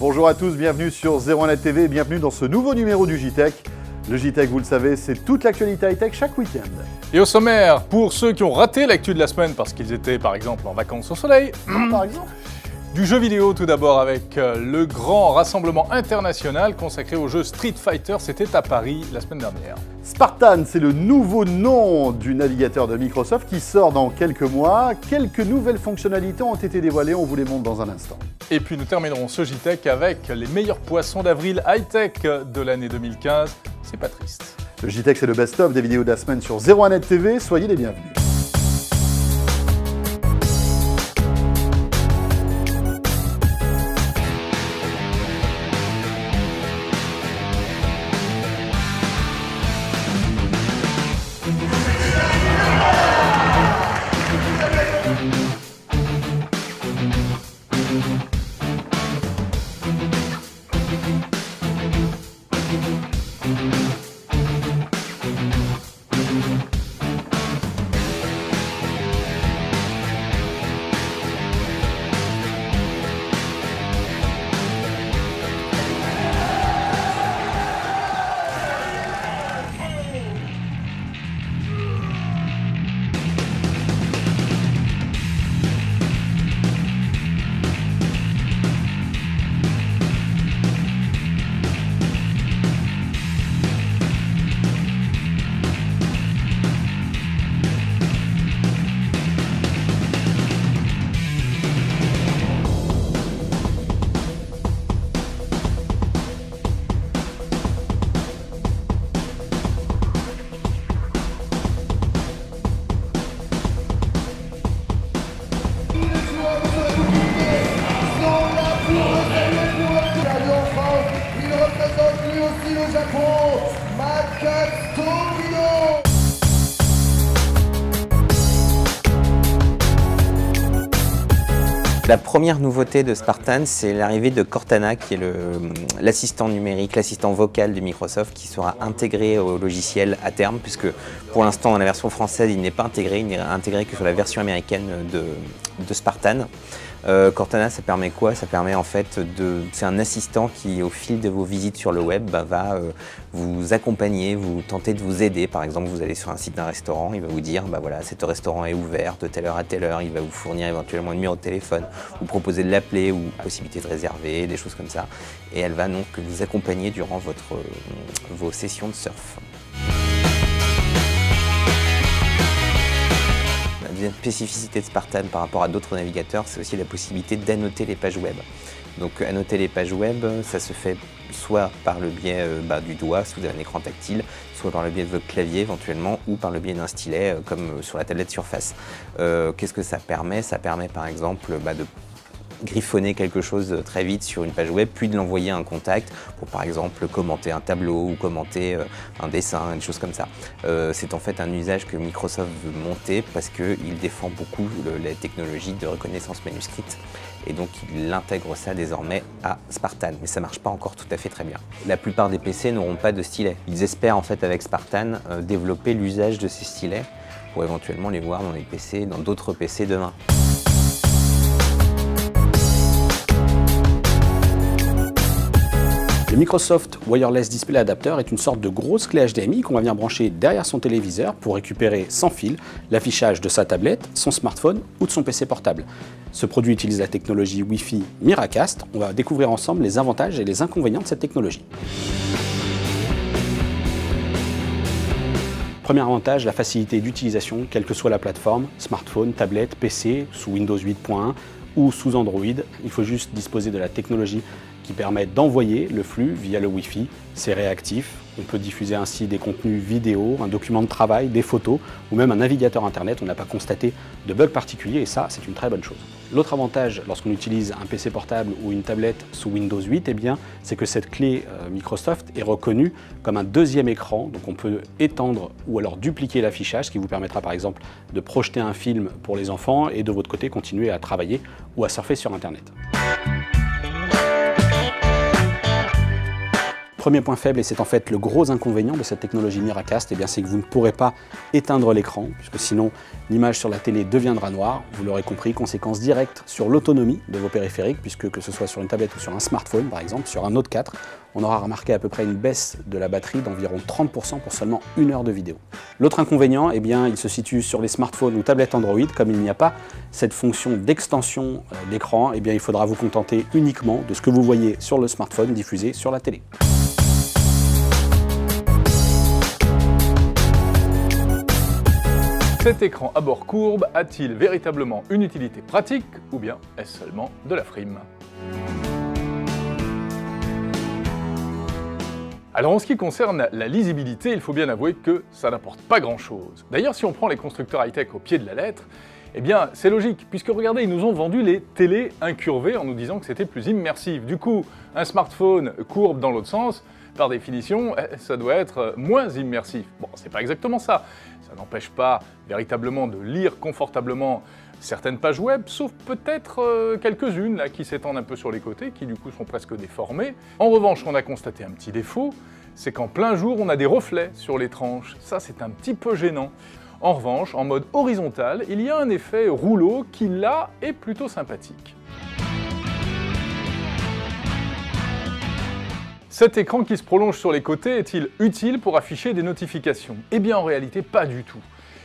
Bonjour à tous, bienvenue sur 01net TV et bienvenue dans ce nouveau numéro du JTech. Le JTech, vous le savez, c'est toute l'actualité high-tech chaque week-end. Et au sommaire, pour ceux qui ont raté l'actu de la semaine parce qu'ils étaient par exemple en vacances au soleil, Par exemple, du jeu vidéo tout d'abord avec le grand rassemblement international consacré au jeu Street Fighter, c'était à Paris la semaine dernière. Spartan, c'est le nouveau nom du navigateur de Microsoft qui sort dans quelques mois. Quelques nouvelles fonctionnalités ont été dévoilées, on vous les montre dans un instant. Et puis nous terminerons ce JTech avec les meilleurs poissons d'avril high-tech de l'année 2015, c'est pas triste. Le JTech, c'est le best-of des vidéos de la semaine sur 01net TV, soyez les bienvenus. La première nouveauté de Spartan, c'est l'arrivée de Cortana, qui est l'assistant numérique, l'assistant vocal de Microsoft, qui sera intégré au logiciel à terme, puisque pour l'instant, dans la version française, il n'est pas intégré, il n'est intégré que sur la version américaine de Spartan. Cortana, ça permet quoi? Ça permet en fait c'est un assistant qui, au fil de vos visites sur le web, va vous accompagner, vous tenter de vous aider. Par exemple, vous allez sur un site d'un restaurant, il va vous dire, voilà, cet restaurant est ouvert de telle heure à telle heure, il va vous fournir éventuellement un numéro de téléphone, vous proposer de l'appeler ou possibilité de réserver, des choses comme ça. Et elle va donc vous accompagner durant vos sessions de surf. La spécificité de Spartan par rapport à d'autres navigateurs, c'est aussi la possibilité d'annoter les pages web. Donc annoter les pages web, ça se fait soit par le biais du doigt, sous un écran tactile, soit par le biais de votre clavier éventuellement, ou par le biais d'un stylet, comme sur la tablette Surface. Qu'est-ce que ça permet? Ça permet par exemple de griffonner quelque chose très vite sur une page web, puis de l'envoyer à un contact pour par exemple commenter un tableau ou commenter un dessin, des choses comme ça. C'est en fait un usage que Microsoft veut monter parce qu'il défend beaucoup la technologie de reconnaissance manuscrite et donc il intègre ça désormais à Spartan, mais ça ne marche pas encore tout à fait très bien. La plupart des PC n'auront pas de stylet. Ils espèrent en fait avec Spartan développer l'usage de ces stylets pour éventuellement les voir dans les PC, dans d'autres PC demain. Le Microsoft Wireless Display Adapter est une sorte de grosse clé HDMI qu'on va venir brancher derrière son téléviseur pour récupérer sans fil l'affichage de sa tablette, son smartphone ou de son PC portable. Ce produit utilise la technologie Wi-Fi Miracast. On va découvrir ensemble les avantages et les inconvénients de cette technologie. Premier avantage, la facilité d'utilisation, quelle que soit la plateforme, smartphone, tablette, PC, sous Windows 8.1 ou sous Android. Il faut juste disposer de la technologie qui permet d'envoyer le flux via le Wi-Fi. C'est réactif. On peut diffuser ainsi des contenus vidéo, un document de travail, des photos ou même un navigateur internet. On n'a pas constaté de bug particulier et ça, c'est une très bonne chose. L'autre avantage lorsqu'on utilise un PC portable ou une tablette sous Windows 8, c'est que cette clé Microsoft est reconnue comme un deuxième écran. Donc on peut étendre ou alors dupliquer l'affichage, ce qui vous permettra par exemple de projeter un film pour les enfants et de votre côté continuer à travailler ou à surfer sur Internet. Premier point faible, et c'est en fait le gros inconvénient de cette technologie Miracast, c'est que vous ne pourrez pas éteindre l'écran, puisque sinon l'image sur la télé deviendra noire. Vous l'aurez compris, conséquence directe sur l'autonomie de vos périphériques, puisque que ce soit sur une tablette ou sur un smartphone par exemple, sur un Note 4, on aura remarqué à peu près une baisse de la batterie d'environ 30% pour seulement 1 heure de vidéo. L'autre inconvénient, il se situe sur les smartphones ou tablettes Android. Comme il n'y a pas cette fonction d'extension d'écran, il faudra vous contenter uniquement de ce que vous voyez sur le smartphone diffusé sur la télé. Cet écran à bord courbe a-t-il véritablement une utilité pratique ou bien est-ce seulement de la frime? Alors en ce qui concerne la lisibilité, il faut bien avouer que ça n'apporte pas grand-chose. D'ailleurs, si on prend les constructeurs high-tech au pied de la lettre, c'est logique, puisque regardez, ils nous ont vendu les télés incurvées en nous disant que c'était plus immersif. Du coup, un smartphone courbe dans l'autre sens, par définition, ça doit être moins immersif. Bon, c'est pas exactement ça. Ça n'empêche pas véritablement de lire confortablement certaines pages web, sauf peut-être quelques-unes là qui s'étendent un peu sur les côtés, qui du coup sont presque déformées. En revanche, on a constaté un petit défaut, c'est qu'en plein jour, on a des reflets sur les tranches. Ça, c'est un petit peu gênant. En revanche, en mode horizontal, il y a un effet rouleau qui, là, est plutôt sympathique. Cet écran qui se prolonge sur les côtés est-il utile pour afficher des notifications? En réalité, pas du tout.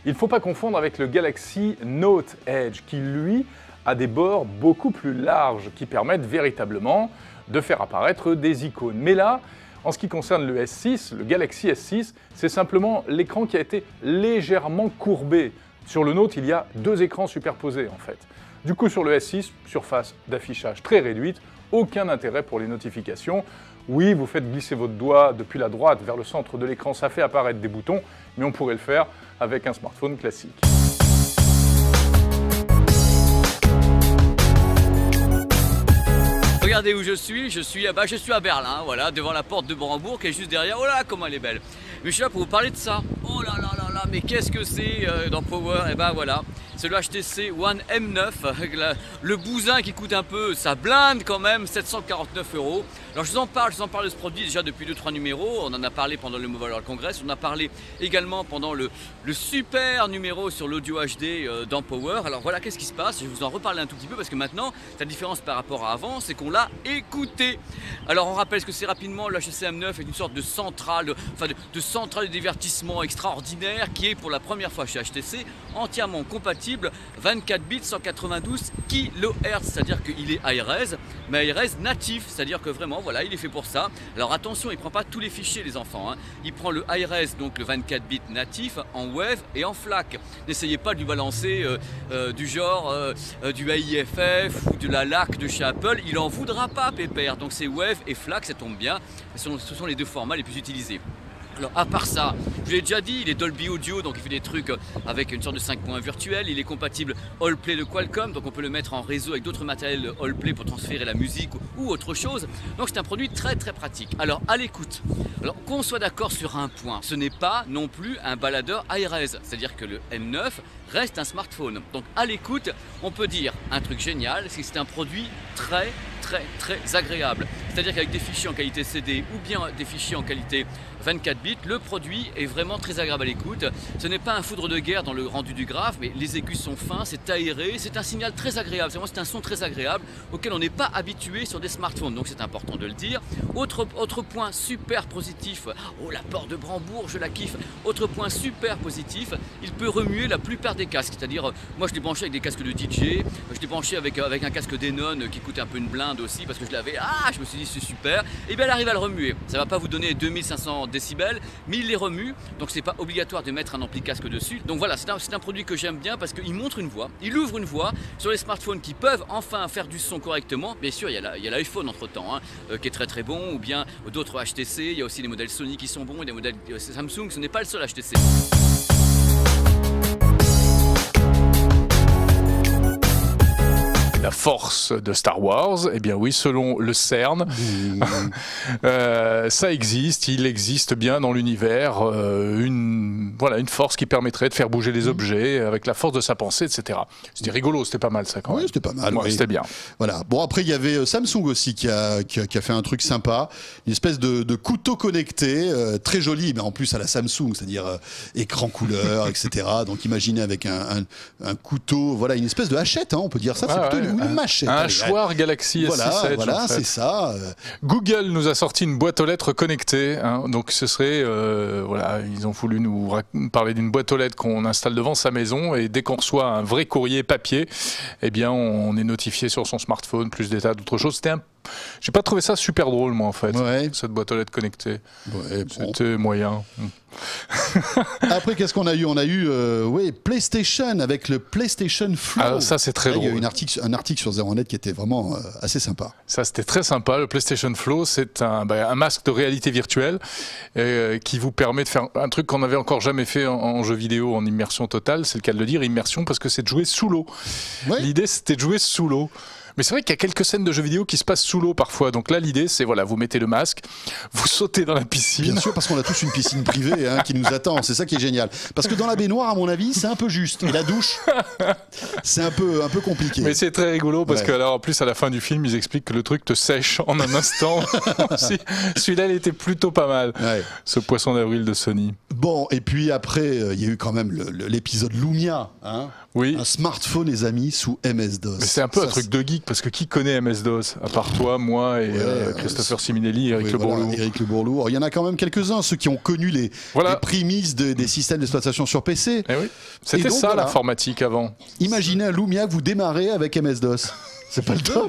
Il ne faut pas confondre avec le Galaxy Note Edge, qui lui a des bords beaucoup plus larges, qui permettent véritablement de faire apparaître des icônes. Mais là, en ce qui concerne le S6, le Galaxy S6, c'est simplement l'écran qui a été légèrement courbé. Sur le Note, il y a 2 écrans superposés en fait. Du coup, sur le S6, surface d'affichage très réduite, aucun intérêt pour les notifications. Oui, vous faites glisser votre doigt depuis la droite vers le centre de l'écran, ça fait apparaître des boutons, mais on pourrait le faire avec un smartphone classique. Regardez où je suis à Berlin, voilà, devant la porte de Brandebourg qui est juste derrière. Oh là là, comment elle est belle! Mais je suis là pour vous parler de ça. Oh là là là là, mais qu'est-ce que c'est dans Power? Voilà, c'est le HTC One M9, le bousin qui coûte un peu, ça blinde quand même, 749 €. Alors je vous en parle de ce produit déjà depuis 2-3 numéros, on en a parlé pendant le Mobile World Congress, on en a parlé également pendant le super numéro sur l'audio HD dans Power. Alors voilà, qu'est-ce qui se passe? Je vais vous en reparler un tout petit peu parce que maintenant, la différence par rapport à avant, c'est qu'on l'a écouté. Alors on rappelle ce que c'est rapidement, le HTC M9 est une sorte de centrale, de centrale de divertissement extraordinaire qui est pour la première fois chez HTC entièrement compatible 24 bits 192 kHz, c'est-à-dire qu'il est high res, mais high res natif, c'est-à-dire que vraiment voilà, il est fait pour ça. Alors attention, il ne prend pas tous les fichiers les enfants, hein. Il prend le high res, donc le 24 bits natif en WAV et en FLAC. N'essayez pas de lui balancer du genre du AIFF ou de la LAC de chez Apple, il en voudra pas pépère. Donc c'est WAV et FLAC, ça tombe bien, ce sont les 2 formats les plus utilisés. Alors à part ça, je vous l'ai déjà dit, il est Dolby Audio, donc il fait des trucs avec une sorte de 5.1 virtuel. Il est compatible AllPlay de Qualcomm, donc on peut le mettre en réseau avec d'autres matériels AllPlay pour transférer la musique ou autre chose. Donc c'est un produit très très pratique. Alors à l'écoute, alors qu'on soit d'accord sur un point, ce n'est pas non plus un baladeur high res, c'est-à-dire que le M9 reste un smartphone. Donc à l'écoute, on peut dire un truc génial, c'est que c'est un produit très agréable. C'est-à-dire qu'avec des fichiers en qualité CD ou bien des fichiers en qualité 24 bits, le produit est vraiment très agréable à l'écoute. Ce n'est pas un foudre de guerre dans le rendu du graphe, mais les aigus sont fins, c'est aéré, c'est un signal très agréable. C'est un son très agréable auquel on n'est pas habitué sur des smartphones, donc c'est important de le dire. Autre point super positif, oh la porte de Brandebourg, je la kiffe. Autre point super positif, il peut remuer la plupart des casques, c'est-à-dire moi je l'ai branché avec des casques de DJ, je l'ai branché avec un casque Denon qui coûte un peu une blinde aussi parce que je l'avais, je me suis dit c'est super, et bien elle arrive à le remuer. Ça va pas vous donner 2500 décibels, mais il les remue, donc c'est pas obligatoire de mettre un ampli casque dessus. Donc voilà, c'est un produit que j'aime bien parce qu'il montre une voie, il ouvre une voie sur les smartphones qui peuvent enfin faire du son correctement. Bien sûr, il y a l'iPhone entre temps, qui est très bon, ou bien d'autres HTC, il y a aussi les modèles Sony qui sont bons, et des modèles Samsung, ce n'est pas le seul HTC. La la force de Star Wars. Eh bien oui, selon le CERN, ça existe, il existe bien dans l'univers une force qui permettrait de faire bouger les objets avec la force de sa pensée, etc. C'était rigolo, c'était pas mal ça quand même. Oui, c'était pas mal. Ouais, Oui. C'était bien. Voilà. Bon, après, il y avait Samsung aussi qui a fait un truc sympa, une espèce de couteau connecté, très joli, mais en plus à la Samsung, c'est-à-dire écran couleur, etc. Donc imaginez avec un couteau, voilà, une espèce de hachette, hein, on peut dire ça, c'est plutôt une machette. Un hachoir Galaxy S6 Edge. Voilà, en fait. c'est ça. Google nous a sorti une boîte aux lettres connectée, hein, donc ce serait, ils ont voulu nous parler d'une boîte aux lettres qu'on installe devant sa maison et dès qu'on reçoit un vrai courrier papier, eh bien on est notifié sur son smartphone, plus des tas d'autres choses. J'ai pas trouvé ça super drôle moi en fait, cette boîte aux lettres connectée. Ouais, c'était moyen. Après, qu'est-ce qu'on a eu? On a eu PlayStation avec le PlayStation Flow. Alors ça c'est très drôle. Il y a eu un article sur ZeroNet qui était vraiment assez sympa. Ça c'était très sympa. Le PlayStation Flow, c'est un masque de réalité virtuelle qui vous permet de faire un truc qu'on n'avait encore jamais fait en jeu vidéo en immersion totale. C'est le cas de le dire, immersion, parce que c'est de jouer sous l'eau. Ouais. L'idée c'était de jouer sous l'eau. Mais c'est vrai qu'il y a quelques scènes de jeux vidéo qui se passent sous l'eau parfois. Donc là, l'idée, c'est vous mettez le masque, vous sautez dans la piscine. Bien sûr, parce qu'on a tous une piscine privée qui nous attend. C'est ça qui est génial. Parce que dans la baignoire, à mon avis, c'est un peu juste. Et la douche, c'est un peu compliqué. Mais c'est très rigolo parce que alors, en plus, à la fin du film, ils expliquent que le truc te sèche en un instant. Celui-là, il était plutôt pas mal. Ouais. Ce poisson d'avril de Sony. Bon, et puis après, il y a eu quand même l'épisode Lumia. Oui. Un smartphone, les amis, sous MS-DOS. Mais c'est un peu un truc de geek, parce que qui connaît MS-DOS à part toi, moi et Christopher Siminelli et Eric Le Bourlour. Eric Le Bourlour. Il y en a quand même quelques-uns, ceux qui ont connu les prémices des systèmes d'exploitation sur PC. Eh oui. C'était ça l'informatique avant. Imaginez un Lumia que vous démarrez avec MS-DOS. C'est pas le top.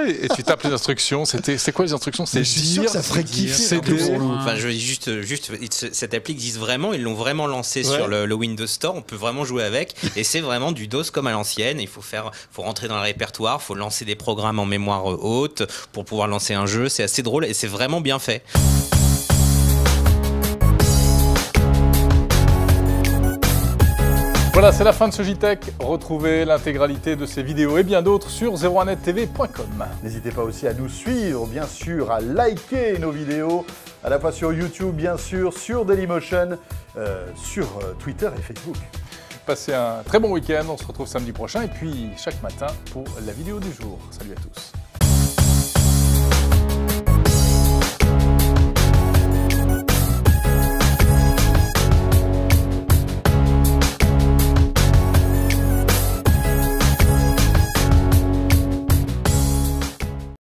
Et tu tapes les instructions. C'est quoi les instructions? C'est dire. Ça ferait kiffer. Enfin, je juste, cette appli existe vraiment. Ils l'ont vraiment lancé sur le Windows Store. On peut vraiment jouer avec. Et c'est vraiment du DOS comme à l'ancienne. Il faut rentrer dans le répertoire. Il faut lancer des programmes en mémoire haute pour pouvoir lancer un jeu. C'est assez drôle et c'est vraiment bien fait. Voilà, c'est la fin de ce JTech. Retrouvez l'intégralité de ces vidéos et bien d'autres sur 01nettv.com. N'hésitez pas aussi à nous suivre, bien sûr, à liker nos vidéos, à la fois sur YouTube, bien sûr, sur Dailymotion, sur Twitter et Facebook. Passez un très bon week-end, on se retrouve samedi prochain et puis chaque matin pour la vidéo du jour. Salut à tous.